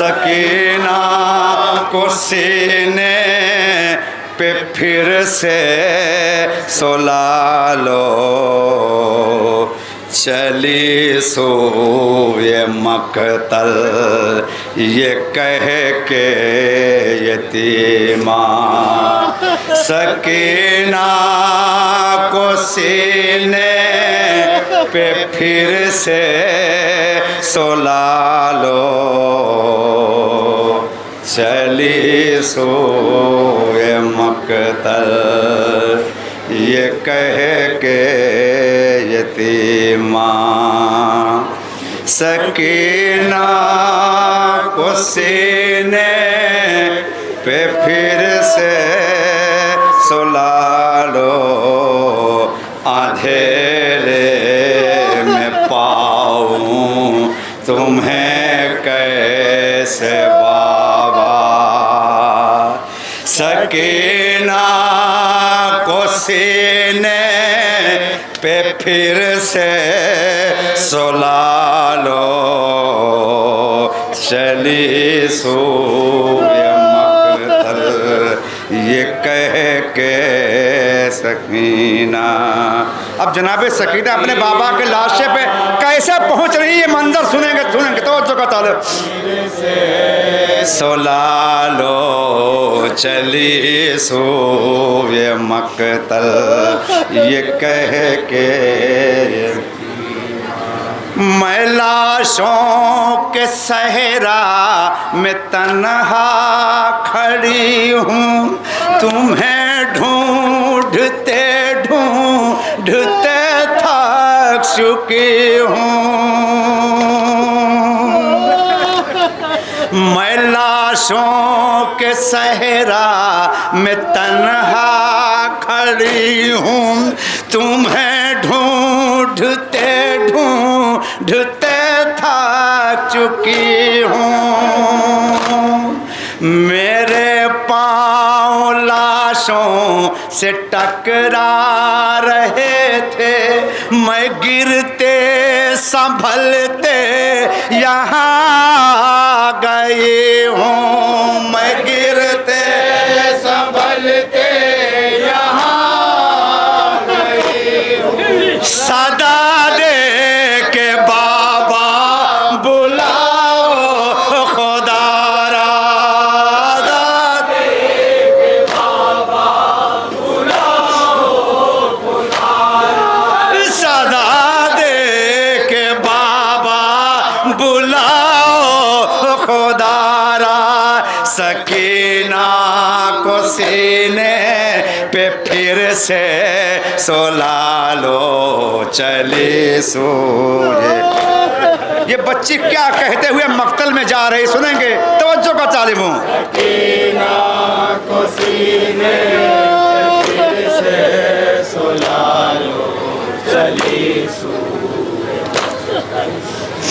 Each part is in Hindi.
सकीना को सीने पे फिर से सुला लो, चली सूए मकतल ये कह के यतीमा। सकीना को सीने पे फिर से सुला लो, चली सूए मकतल ये कह के यतीमा। सकीना को सीने पे फिर से सुला लो, अंधेरे में पाऊं तुम्हें कैसे बाबा। सकीना को सीने पे फिर से सुला लो, चली सूए मकतल ये कह के सकीना। अब जनाब सकीना अपने बाबा के लाशे पे कैसे पहुंच रही है, ये मंजर सुनेंगे तो जो तालब। सुला लो चली सूए मकतल ये कह के। मैं लाशों के सहरा में तन्हा खड़ी हूँ, तुम्हें ढूंढते ढूंढते थक चुकी हूँ। मैं लाशों के सहरा में तन्हा खड़ी हूँ, तुम्हें ढूंढते ढूंढते थक चुकी हूँ। मेरे पाँव लाशों से टकरा रहे थे, मैं गिरते संभलते यहाँ गई हूँ। मैं गिरते संभलते यहाँ गई हूँ। सदा दे के बाबा बुलाओ खुदारा, सदा दे के बाबा बुलाओ खुदारा। सकीना को सीने पे फिर से सुला लो, चली सूए। ये बच्ची क्या कहते हुए मक्तल में जा रही सुनेंगे, तवज्जो का तालिबों। सकीना को सीने पे फिर से सुला लो, चली सूए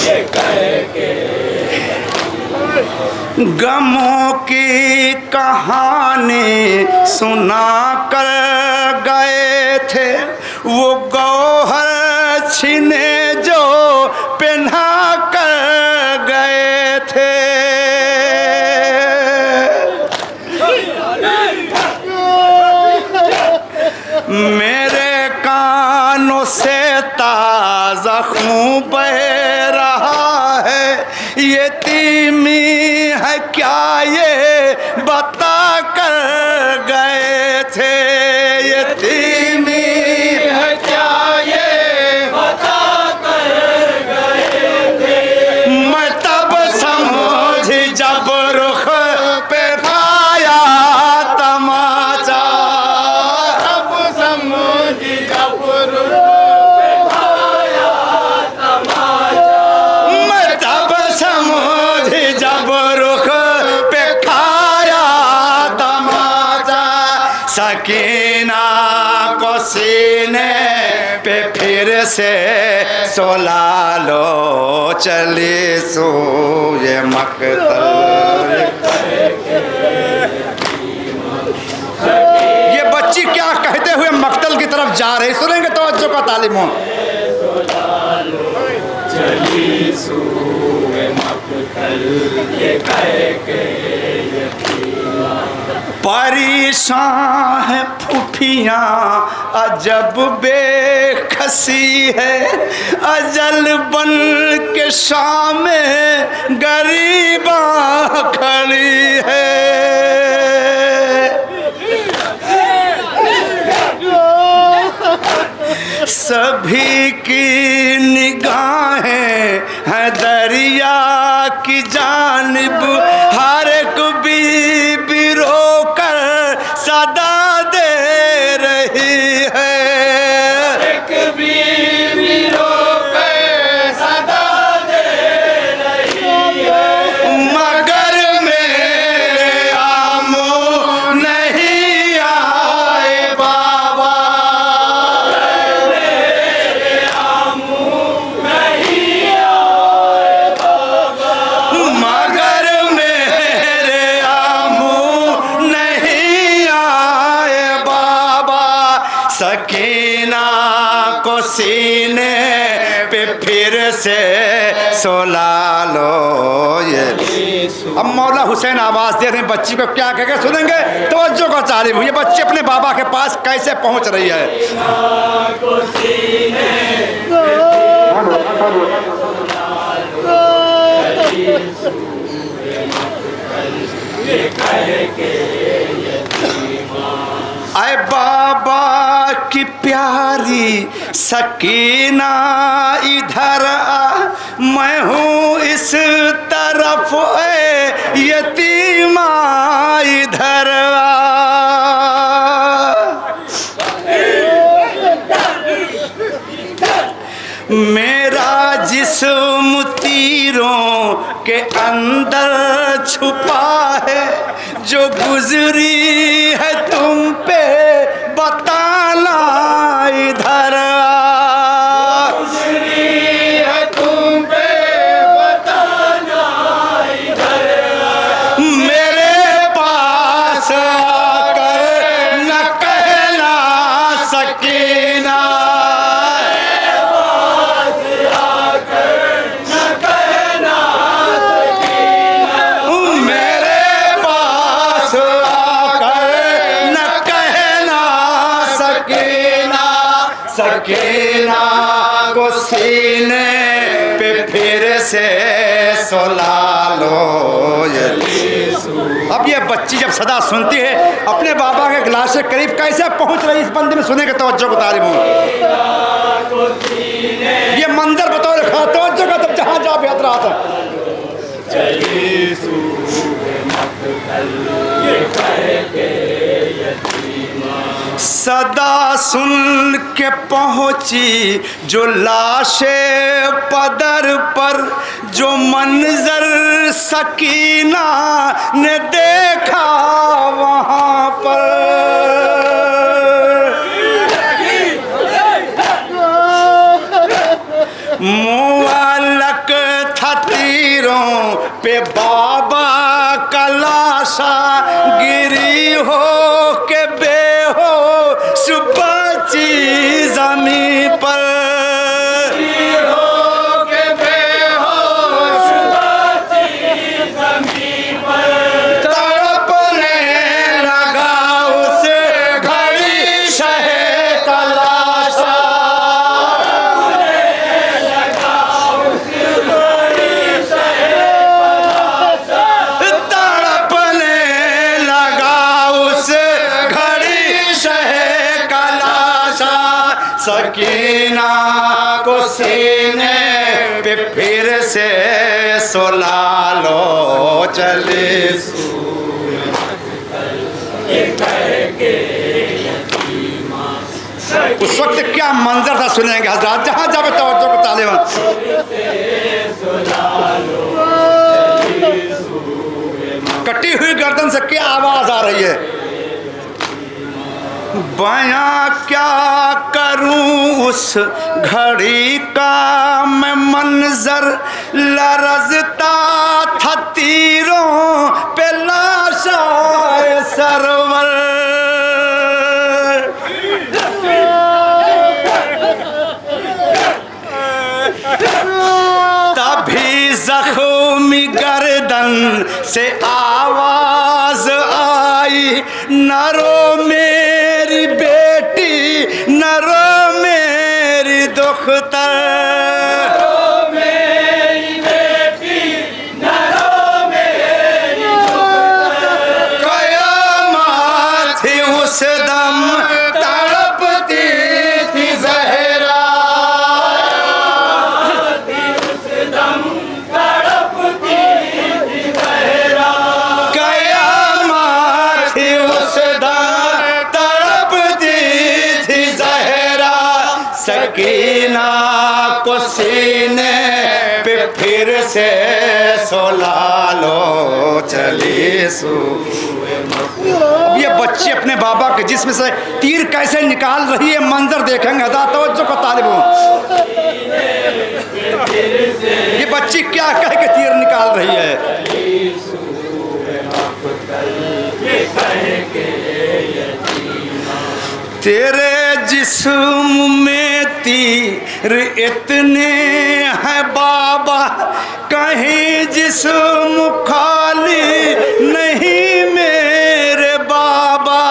ये कह के। गमों की कहानी सुना कर गए थे, वो गौहर छीने जो पहना कर गए थे। मेरे कानों से ताज़ा खून बह रहा है, यतीमी है क्या ये बता कर गए थे। यतीमी है क्या ये बता कर गए थे। मैं तब समझी जब रुख पे पाया तमाचा, तब समझी जब रुख पे पाया तमाचा। मैं तब समझी जब रुख पे खाया तमाचा। सकीना को सीने पे फिर से सुला लो, चली सूए मकतल। ये बच्ची क्या कहते हुए मकतल की तरफ जा रही सुनेंगे, तवज्जो का तालिबों। चली सूए मकतल परेशान है फूफियाँ अजब बेखसी है, अजल बन के सामने गरीबा खड़ी है। सभी की निगाहें हैं दरिया की जानिब, हर एक बीबी रोकर सदा दे रही है। एक बीबी रोकर सदा दे रही है, मगर मेरे आमो नहीं आए बाबा, मगर मेरे आमू नहीं आए बाबा। सकीना को सीने पे फिर से सुला लो ये। अब मौला हुसैन आवाज दे रहे हैं, बच्ची को क्या कह के सुनेंगे? तवज्जो का तालिब, ये बच्ची अपने बाबा के पास कैसे पहुंच रही है। आए बाबा की प्यारी सकीना इधर आ, मैं हूँ इस तरफ, ए यतीमा इधर आ। मेरा जिस्म तीरों के अंदर छुपा है, जो गुजरी है तुम पे बताना इधर आ। गुजरी है तुम पे बताना इधर आ। मेरे पास आकर न कहना सकीना, सकीना को सीने पे फिर से सुला लो ये। अब ये बच्ची जब सदा सुनती है अपने बाबा के गिलास के करीब कैसे पहुंच रही, इस बंदे में सुने के तवज्जो को तालिब हूँ। ये मंजर बताओ रखा तवज्जो का, तब जहाँ जा बेहतर आता सदा सुन के पहुंची जो लाशे पदर पर, जो मंजर सकीना ने देखा वहां पर। मुअल्लक था तीरों पे बाबा का लाशा, गिरी हो के बेहोश बची जमीन पर। हो के बेहोश बची जमीन पर। तड़पने लगा उस घड़ी शहे का लाशा, सकीना को सीने पे फिर से सुला लो चले। उस वक्त क्या मंजर था सुनेंगे हजरात, जहाँ जावे तवज्जो को तालिब। कटी हुई गर्दन से क्या आवाज आ रही है? बयां क्या करूं उस घड़ी का मैं मंजर, लरजता था तीरों पे लाशाए सरवर। तभी जख्मी से आवाज आई, न रो मेरी बेटी, न रो मेरी दुख्तर। कयामत थी उस दम तड़पती थी ज़हरा, कयामत थी उस दम तड़पती थी ज़हरा। सकीना को सीने पे फिर से सुला लो चली सू। अब ये बच्ची अपने बाबा के जिस्म से तीर कैसे निकाल रही है, मंजर देखेंगे। अदा तवज्जो को तालिब हूँ। ये बच्ची क्या कह के तीर निकाल रही है? तेरे जिस्म में तीर इतने हैं बाबा, कहीं जिस्म खाली नहीं मेरे बाबा।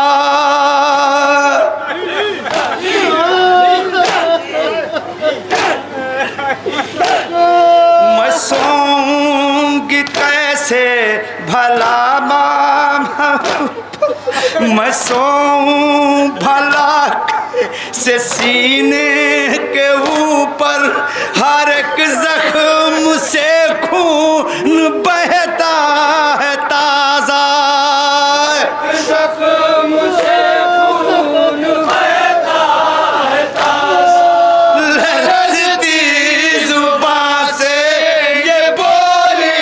मैं सोऊंगी कैसे भला मैं सोऊं भला से सीने के ऊपर, हर एक जख्म से खून बहता है ताजा, जख्म से खून बहता है ताजा। लरजती जुबान से ये बोली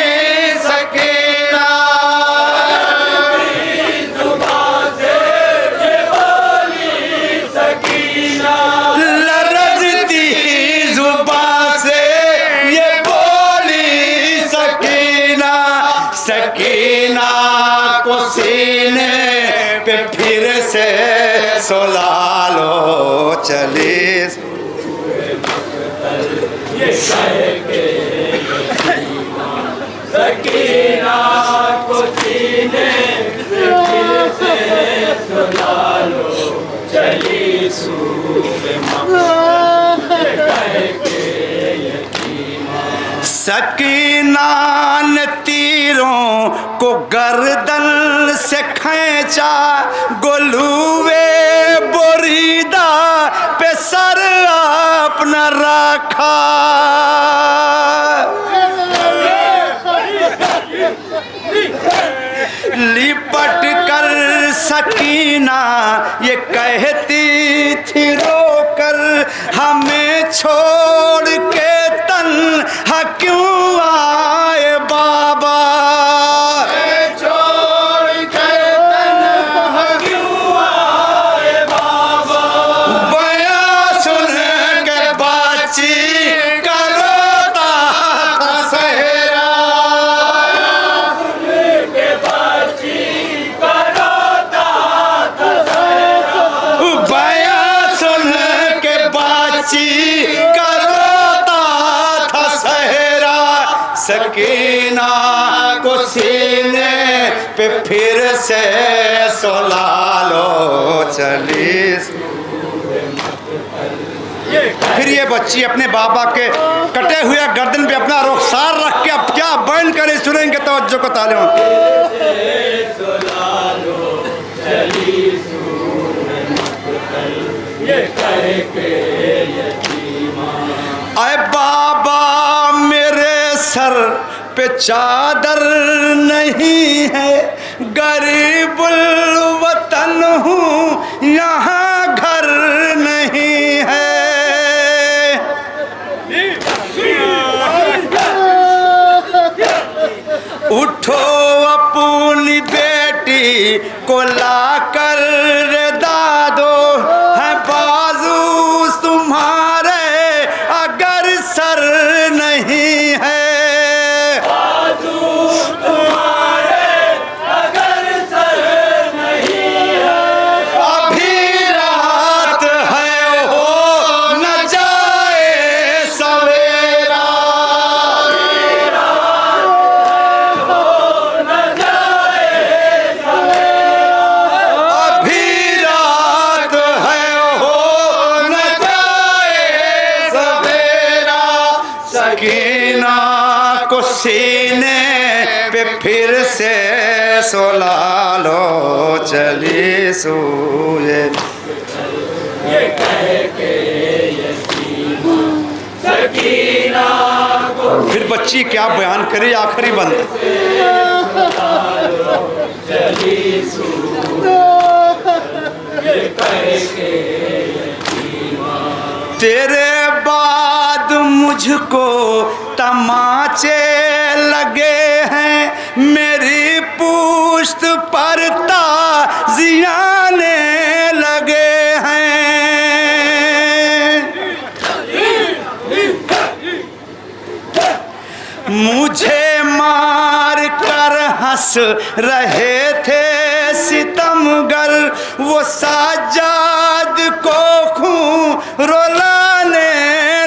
सकीना, सकीना को सीने पे फिर से सुला लो चली। सकीना को सीने पे फिर से सुला लो चली सकीना ने तीरों को गर्दन से खींचा, गोलुए बोरीदा पे सर अपना रखा। लिपट कर सकीना ये कहती थी रोकर, हमें छोड़ के तन्हा क्यों आए बाबा, छोड़ के तन्हा क्यों आए बाबा। बयां सुन के बाची करोता था सहरा, करोता था सहरा। सकीना को सीने पे फिर से सुला लो चली। फिर ये बच्ची अपने बाबा के कटे हुए गर्दन पे अपना रुखसार रख के अब क्या बयान करे, सुनेंगे तवज्जो को तालिम। आए बाबा मेरे सर पे चादर नहीं है, गरीबुल वतन हूँ यहाँ घर नहीं है। उठो अपनी बेटी को लाकर दादो, है बाजू तुम्हारे अगर सर नहीं है, बाजू तुम्हारे अगर सर नहीं है। अभी रात है हो न जाए सवेरा, पे फिर से सुला लो चली सूए। ये कह के यतीमा सकीना को फिर बच्ची क्या बयान करे आखिरी बंद। चली सूए। ये कह के तेरे बाद मुझको तमाचे लगे हैं, मेरी पुश्त पर ताज़ियाने लगे हैं। मुझे मार कर हंस रहे थे सितमगर, वो साजाद को खून रुलाने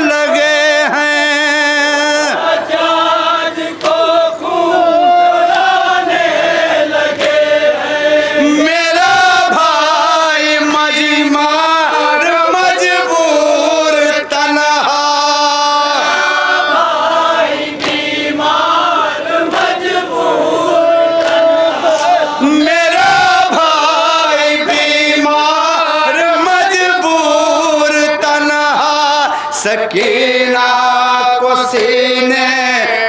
लगे हैं। आजाद को खून रुलाने लगे हैं। मेरा भाई मजमार मजबूर तन्हा, भाई बीमार मजबूर मेरा भाई बीमार मजबूर तन्हा, सकीना को सीने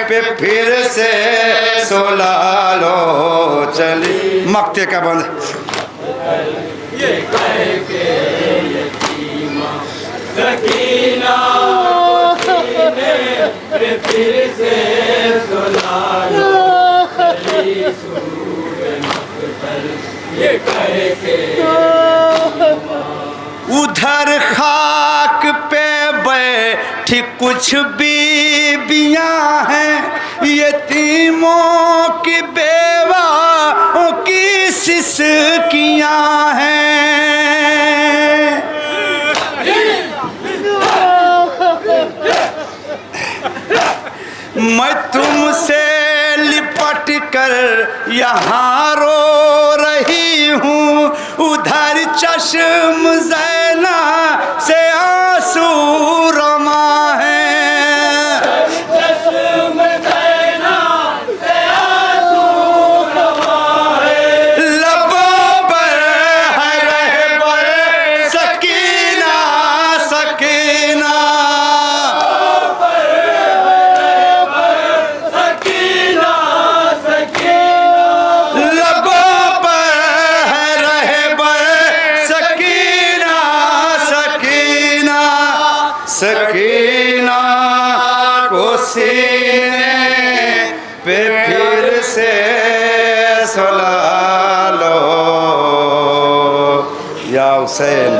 पे फिर से सुला लो चली। मक्ते का बंद। ये कह के यतीमा सकीना को सीने पे फिर से सुला लो चली सूए मक्तल। ये कह के उधर खाक पे बैठी कुछ बीबियां हैं, यतीमों की बेवाओं की सिसकियां हैं। मैं तुमसे लिपट कर यहाँ रो रही हूँ, उधर चश्म ज़ैना से आंसू रमा है। चश्म ज़ैना से आंसू रमा है। लबों पर है रहबर सकीना सकीना, सकीना सकीना लबों पर है रहबर सकीना सकीना, सकीना को सीने पे फिर से सुला लो या हुसैन।